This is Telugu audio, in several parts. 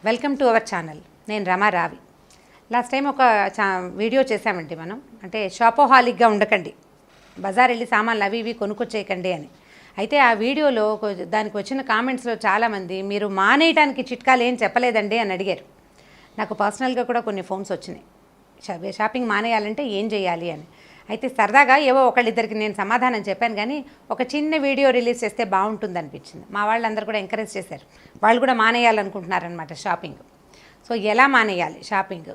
Welcome to our channel. నేను రమా రావి. లాస్ట్ టైం ఒక వీడియో చేశామండి మనం. అంటే షాపోహాలిక్గా ఉండకండి, బజార్ వెళ్ళి సామాన్లు అవి ఇవి కొనుక్కొచ్చేయకండి అని. అయితే ఆ వీడియోలో దానికి వచ్చిన కామెంట్స్లో చాలామంది మీరు మానేయడానికి చిట్కాలు ఏం చెప్పలేదండి అని అడిగారు. నాకు పర్సనల్గా కూడా కొన్ని ఫోన్స్ వచ్చినాయి, షాపింగ్ మానేయాలంటే ఏం చేయాలి అని. అయితే సరదాగా ఏవో ఒకళ్ళిద్దరికి నేను సమాధానం చెప్పాను, కానీ ఒక చిన్న వీడియో రిలీజ్ చేస్తే బాగుంటుంది అనిపించింది. మా వాళ్ళందరూ కూడా ఎంకరేజ్ చేశారు, వాళ్ళు కూడా మానేయాలనుకుంటున్నారనమాట షాపింగ్. సో ఎలా మానేయాలి షాపింగ్?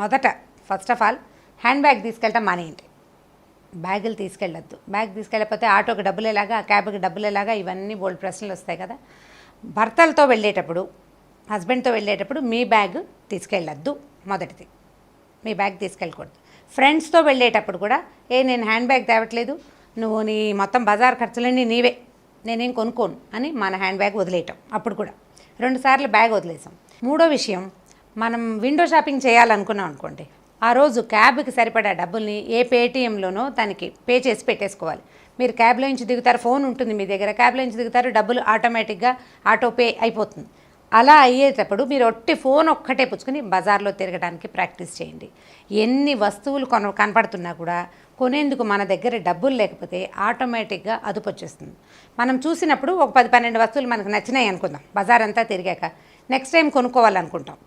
మొదట first of all hand bag తీసుకెళ్ళటం మానేయండి. బ్యాగులు తీసుకెళ్ళొద్దు. బ్యాగ్ తీసుకెళ్ళకపోతే ఆటోకి డబ్బులేలాగా, క్యాబ్కి డబ్బులేలాగా, ఇవన్నీ బోల్డ్ ప్రశ్నలు వస్తాయి కదా. భర్తలతో వెళ్ళేటప్పుడు, హస్బెండ్తో వెళ్ళేటప్పుడు మీ బ్యాగ్ తీసుకెళ్ళొద్దు. మొదటిది, మీ బ్యాగ్ తీసుకెళ్ళకూడదు. ఫ్రెండ్స్తో వెళ్ళేటప్పుడు కూడా నేను హ్యాండ్ బ్యాగ్ తేవట్లేదు, నువ్వు నీ మొత్తం బజార్ ఖర్చులన్నీ నీవే, నేనేం కొనుక్కోను అని మన హ్యాండ్ బ్యాగ్ వదిలేయటం. అప్పుడు కూడా 2 సార్లు బ్యాగ్ వదిలేసాం. మూడో విషయం, మనం విండో షాపింగ్ చేయాలనుకున్నాం అనుకోండి, ఆ రోజు క్యాబ్కి సరిపడా డబ్బుల్ని ఏ పేటీఎంలోనో దానికి పే చేసి పెట్టేసుకోవాలి. మీరు క్యాబ్లో నుంచి దిగుతారు, ఫోన్ ఉంటుంది మీ దగ్గర, క్యాబ్లో నుంచి దిగుతారు, డబ్బులు ఆటోమేటిక్గా ఆటో పే అయిపోతుంది. అలా అయ్యేటప్పుడు మీరు ఒట్టి ఫోన్ ఒక్కటే పుచ్చుకొని బజార్లో తిరగడానికి ప్రాక్టీస్ చేయండి. ఎన్ని వస్తువులు కనపడుతున్నా కూడా కొనేందుకు మన దగ్గర డబ్బులు లేకపోతే ఆటోమేటిక్గా అదుపు వచ్చేస్తుంది. మనం చూసినప్పుడు ఒక 10-12 వస్తువులు మనకు నచ్చినాయి అనుకుందాం, బజార్ అంతా తిరిగాక నెక్స్ట్ టైం కొనుక్కోవాలనుకుంటాం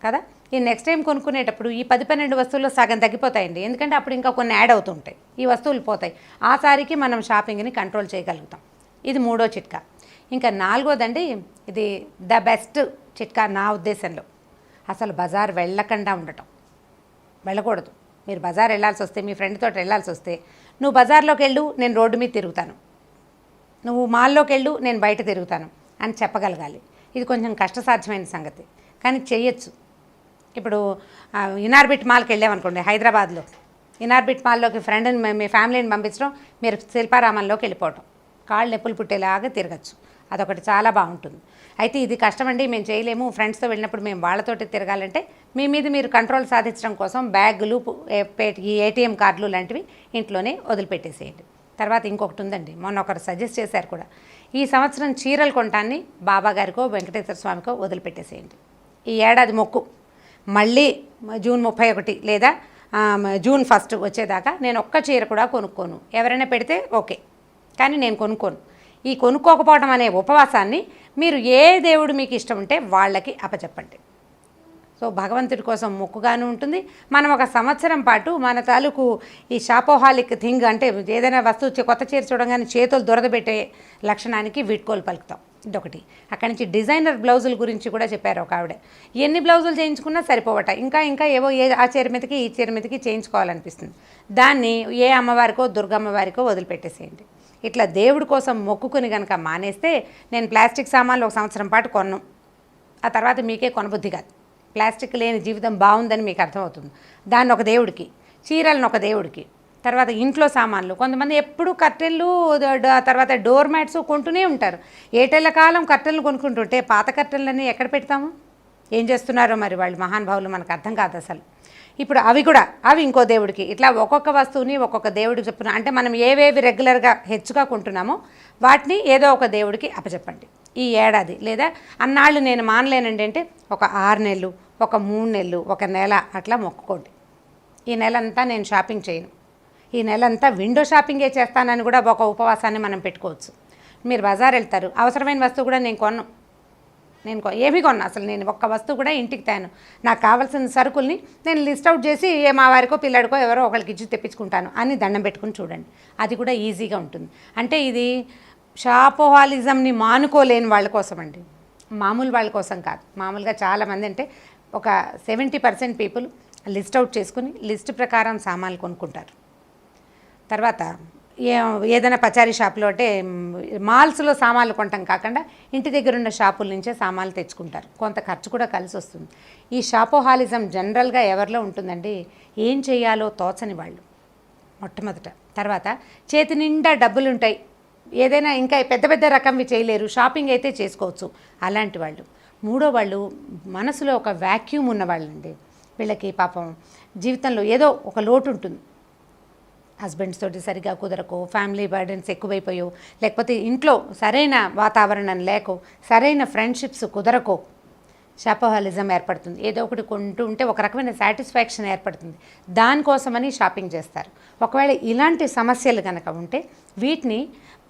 కదా. ఈ నెక్స్ట్ టైం కొనుక్కునేటప్పుడు ఈ 10-12 వస్తువుల్లో సగం తగ్గిపోతాయండి, ఎందుకంటే అప్పుడు ఇంకా కొన్ని యాడ్ అవుతుంటాయి, ఈ వస్తువులు పోతాయి. ఆసారికి మనం షాపింగ్ని కంట్రోల్ చేయగలుగుతాం. ఇది మూడో చిట్కా. ఇంకా నాలుగోదండి, ఇది ద బెస్ట్ చిట్కా నా ఉద్దేశంలో. అసలు బజార్ వెళ్ళకుండా ఉండటం. వెళ్ళకూడదు. మీరు బజార్ వెళ్ళాల్సి వస్తే, మీ ఫ్రెండ్ తోటి వెళ్ళాల్సి వస్తే, నువ్వు బజార్లోకి వెళ్ళు, నేను రోడ్డు మీద తిరుగుతాను, నువ్వు మాల్లోకి వెళ్ళు, నేను బయట తిరుగుతాను అని చెప్పగలగాలి. ఇది కొంచెం కష్టసాధ్యమైన సంగతి, కానీ చేయొచ్చు. ఇప్పుడు ఇనార్బిట్ మాల్కి వెళ్ళామనుకోండి, హైదరాబాద్లో ఇనార్బిట్ మాల్లోకి ఫ్రెండ్ని, మీ ఫ్యామిలీని పంపించడం, మీరు శిల్పారామంలోకి వెళ్ళిపోవటం, కాళ్ళు నొప్పులు పుట్టేలాగా తిరగచ్చు. అదొకటి చాలా బాగుంటుంది. అయితే ఇది కష్టమండి, మేము చేయలేము, ఫ్రెండ్స్తో వెళ్ళినప్పుడు మేము వాళ్ళతోటి తిరగాలంటే మీ మీద మీరు కంట్రోల్ సాధించడం కోసం బ్యాగులు, ఈ ఏటీఎం కార్డులు లాంటివి ఇంట్లోనే వదిలిపెట్టేసేయండి. తర్వాత ఇంకొకటి ఉందండి, మొన్న ఒకరు సజెస్ట్ చేశారు కూడా, ఈ సంవత్సరం చీరలు కొనటాన్ని బాబాగారికో వెంకటేశ్వర స్వామికో వదిలిపెట్టేసేయండి. ఈ ఏడాది మొక్కు, మళ్ళీ జూన్ 31 లేదా జూన్ 1 వచ్చేదాకా నేను ఒక్క చీర కూడా కొనుక్కోను. ఎవరైనా పెడితే ఓకే, కానీ నేను కొనుక్కోను. ఈ కొనుక్కోకపోవడం అనే ఉపవాసాన్ని మీరు ఏ దేవుడు మీకు ఇష్టం ఉంటే వాళ్ళకి అప్పచెప్పండి. సో భగవంతుడి కోసం మొక్కుగాను ఉంటుంది. మనం ఒక సంవత్సరం పాటు మన తాలూకు ఈ షాపోహాలిక్ థింగ్, అంటే ఏదైనా వస్తువు కొత్త చీర చూడగానే చేతులు దురదబెట్టే లక్షణానికి వీడ్కోలు పలుకుతాం. ఇదొకటి. అక్కడి నుంచి డిజైనర్ బ్లౌజుల గురించి కూడా చెప్పారు ఒక ఆవిడ. ఎన్ని బ్లౌజులు చేయించుకున్నా సరిపోవట, ఇంకా ఏవో ఆ చీర మీదకి ఈ చీర మీదకి చేయించుకోవాలనిపిస్తుంది. దాన్ని ఏ అమ్మవారికో దుర్గమ్మవారికో వదిలిపెట్టేసేయండి. ఇట్లా దేవుడి కోసం మొక్కుకుని కనుక మానేస్తే, నేను ప్లాస్టిక్ సామాన్లు ఒక సంవత్సరం పాటు కొన్నాను, ఆ తర్వాత మీకే కొనబుద్ధి కాదు. ప్లాస్టిక్ లేని జీవితం బాగుందని మీకు అర్థమవుతుంది. దాన్ని ఒక దేవుడికి, చీరలను ఒక దేవుడికి, తర్వాత ఇంట్లో సామాన్లు, కొంతమంది ఎప్పుడూ కర్టెన్లు, తర్వాత డోర్ మ్యాట్స్ కొంటూనే ఉంటారు. ఏటేళ్ల కాలం కర్టెన్లు కొనుక్కుంటుంటే పాత కర్టెన్లన్నీ ఎక్కడ పెడతాము? ఏం చేస్తున్నారో మరి వాళ్ళు మహానుభావులు, మనకు అర్థం కాదు అసలు. ఇప్పుడు అవి ఇంకో దేవుడికి, ఇట్లా ఒక్కొక్క వస్తువుని ఒక్కొక్క దేవుడికి చెప్తున్నాం. అంటే మనం ఏవేవి రెగ్యులర్గా హెచ్చుగా కొంటున్నామో వాటిని ఏదో ఒక దేవుడికి అప్పచెప్పండి ఈ ఏడాది. లేదా అన్నాళ్ళు నేను మానలేనండి అంటే ఒక 6 నెలలు, ఒక 3 నెలలు, ఒక నెల అట్లా మొక్కుకోండి. ఈ నెలంతా నేను షాపింగ్ చేయను, ఈ నెలంతా విండో షాపింగే చేస్తానని కూడా ఒక ఉపవాసాన్ని మనం పెట్టుకోవచ్చు. మీరు బజార్ వెళ్తారు, అవసరమైన వస్తువు కూడా నేను ఏమీ కొన్నా, అసలు నేను ఒక్క వస్తువు కూడా ఇంటికి తేను. నాకు కావాల్సిన సరుకుల్ని నేను లిస్ట్ అవుట్ చేసి మా వారికో పిల్లడికో ఎవరో ఒకరికి ఇచ్చి తెప్పించుకుంటాను అని దండం పెట్టుకుని చూడండి. అది కూడా ఈజీగా ఉంటుంది. అంటే ఇది షాపోహాలిజంని మానుకోలేని వాళ్ళ కోసం అండి, మామూలు వాళ్ళ కోసం కాదు. మామూలుగా చాలామంది, అంటే ఒక 70% పీపుల్ లిస్ట్ అవుట్ చేసుకుని లిస్ట్ ప్రకారం సామాన్లు కొనుక్కుంటారు. తర్వాత ఏదైనా పచారీ షాపులో, అంటే మాల్స్లో సామాన్లు కొనటం కాకుండా ఇంటి దగ్గర ఉన్న షాపుల నుంచే సామాన్లు తెచ్చుకుంటారు. కొంత ఖర్చు కూడా కలిసి వస్తుంది. ఈ షాపోహాలిజం జనరల్గా ఎవరిలో ఉంటుందండి? ఏం చేయాలో తోచని వాళ్ళు మొట్టమొదట. తర్వాత చేతి నిండా డబ్బులు ఉంటాయి, ఏదైనా ఇంకా పెద్ద రకంవి చేయలేరు, షాపింగ్ అయితే చేసుకోవచ్చు, అలాంటి వాళ్ళు. మూడో వాళ్ళు మనసులో ఒక వ్యాక్యూమ్ ఉన్నవాళ్ళండి. వీళ్ళకి పాపం జీవితంలో ఏదో ఒక లోటు ఉంటుంది. హస్బెండ్స్ తోటి సరిగా కుదరకో, ఫ్యామిలీ బర్డెన్స్ ఎక్కువైపోయో, లేకపోతే ఇంట్లో సరైన వాతావరణం లేకో, సరైన ఫ్రెండ్షిప్స్ కుదరకో, షాపోహాలిజం ఏర్పడుతుంది. ఏదో ఒకటి కొంటూ ఉంటే ఒక రకమైన సాటిస్ఫాక్షన్ ఏర్పడుతుంది. దానికోసమని షాపింగ్ చేస్తారు. ఒకవేళ ఇలాంటి సమస్యలు కనుక ఉంటే వీటిని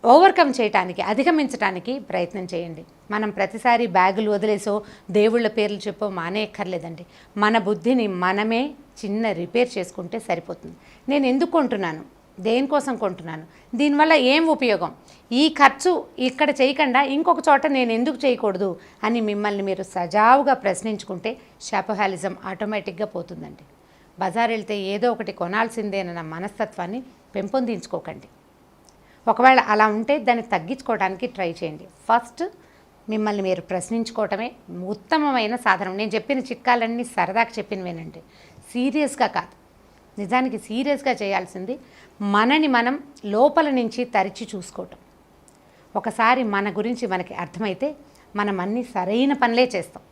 ఓవర్కమ్ చేయడానికి, అధిగమించడానికి ప్రయత్నం చేయండి. మనం ప్రతిసారి బ్యాగులు వదిలేసో దేవుళ్ళ పేర్లు చెప్పో మానేయక్కర్లేదండి. మన బుద్ధిని మనమే చిన్న రిపేర్ చేసుకుంటే సరిపోతుంది. నేను ఎందుకు కొంటున్నాను, దేనికోసం కొంటున్నాను, దీనివల్ల ఏం ఉపయోగం, ఈ ఖర్చు ఇక్కడ చేయకుండా ఇంకొక చోట నేను ఎందుకు చేయకూడదు అని మిమ్మల్ని మీరు సజావుగా ప్రశ్నించుకుంటే షాపోహాలిజం ఆటోమేటిక్గా పోతుందండి. బజార్ వెళ్తే ఏదో ఒకటి కొనాల్సిందేనన్న మనస్తత్వాన్ని పెంపొందించుకోకండి. ఒకవేళ అలా ఉంటే దాన్ని తగ్గించుకోవడానికి ట్రై చేయండి. ఫస్ట్ మిమ్మల్ని మీరు ప్రశ్నించుకోవటమే ఉత్తమమైన సాధనం. నేను చెప్పిన చిట్కాలన్నీ సరదాగా చెప్పినవేనండి, సీరియస్గా కాదు. నిజానికి సీరియస్గా చేయాల్సింది మనని మనం లోపల నుంచి తరిచి చూసుకోవటం. ఒకసారి మన గురించి మనకి అర్థమైతే మనం అన్నీ సరైన పనులే చేస్తాం.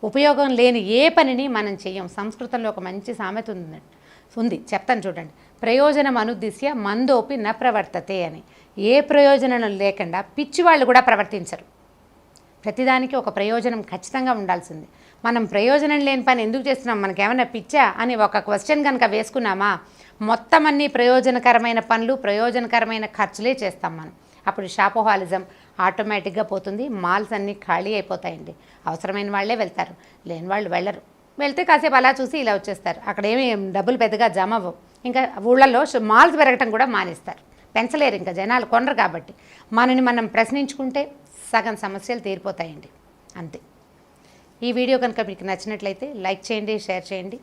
ఉపయోగం లేని ఏ పనిని మనం చెయ్యం. సంస్కృతంలో ఒక మంచి సామెత ఉంది, చెప్తాను చూడండి. ప్రయోజనం అనుద్దిశ్య మందోపి న ప్రవర్తతే అని. ఏ ప్రయోజనం లేకుండా పిచ్చివాళ్ళు కూడా ప్రవర్తించరు. ప్రతిదానికి ఒక ప్రయోజనం ఖచ్చితంగా ఉండాల్సింది. మనం ప్రయోజనం లేని పని ఎందుకు చేస్తున్నాం, మనకేమైనా పిచ్చా అని ఒక క్వశ్చన్ కనుక వేసుకున్నామా, మొత్తం అన్ని ప్రయోజనకరమైన పనులు, ప్రయోజనకరమైన ఖర్చులే చేస్తాం మనం. అప్పుడు షాపోహాలిజం ఆటోమేటిక్గా పోతుంది. మాల్స్ అన్నీ ఖాళీ అయిపోతాయండి. అవసరమైన వాళ్ళే వెళ్తారు, లేని వాళ్ళు వెళ్ళరు. వెళ్తే కాసేపు అలా చూసి ఇలా వచ్చేస్తారు. అక్కడ ఏమి డబ్బులు పెద్దగా జమ అవ్వవు. ఇంకా ఊళ్ళల్లో మాల్స్ పెరగటం కూడా మానేస్తారు, పెంచలేరు, ఇంకా జనాలు కొనరు. కాబట్టి మనని మనం ప్రశ్నించుకుంటే సగం సమస్యలు తీరిపోతాయండి. అంతే. ఈ వీడియో కనుక మీకు నచ్చినట్లయితే లైక్ చేయండి, షేర్ చేయండి.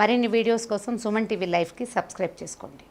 మరిన్ని వీడియోస్ కోసం సుమన్ టీవీ లైవ్కి సబ్స్క్రైబ్ చేసుకోండి.